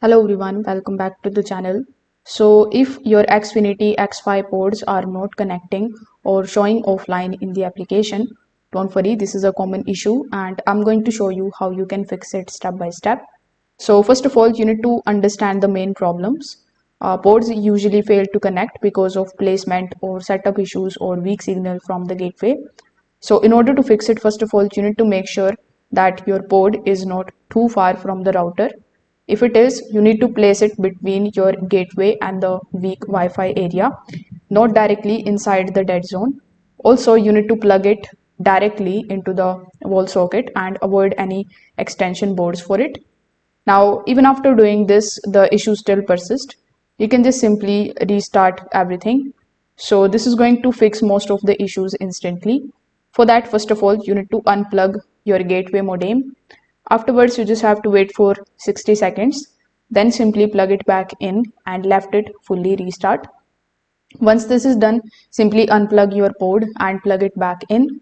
Hello everyone, welcome back to the channel. So if your Xfinity Xfi ports are not connecting or showing offline in the application, don't worry, this is a common issue and I'm going to show you how you can fix it step by step. So first of all, you need to understand the main problems. Ports usually fail to connect because of placement or setup issues or weak signal from the gateway. So in order to fix it, first of all, you need to make sure that your port is not too far from the router. If it is, you need to place it between your gateway and the weak Wi-Fi area, not directly inside the dead zone. Also, you need to plug it directly into the wall socket and avoid any extension boards for it. Now, even after doing this, the issue still persists. You can just simply restart everything. So this is going to fix most of the issues instantly. For that, first of all, you need to unplug your gateway modem. Afterwards, you just have to wait for 60 seconds, then simply plug it back in and left it fully restart. Once this is done, simply unplug your port and plug it back in.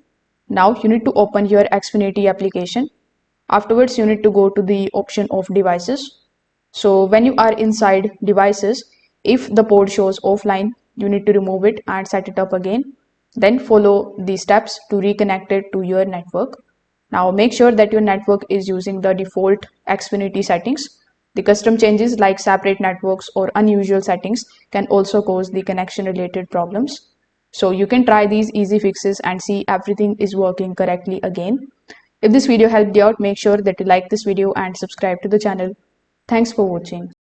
Now you need to open your Xfinity application. Afterwards, you need to go to the option of devices. So when you are inside devices, if the port shows offline, you need to remove it and set it up again. Then follow the steps to reconnect it to your network. Now make sure that your network is using the default Xfinity settings. The custom changes like separate networks or unusual settings can also cause the connection related problems. So you can try these easy fixes and see everything is working correctly again. If this video helped you out, make sure that you like this video and subscribe to the channel. Thanks for watching.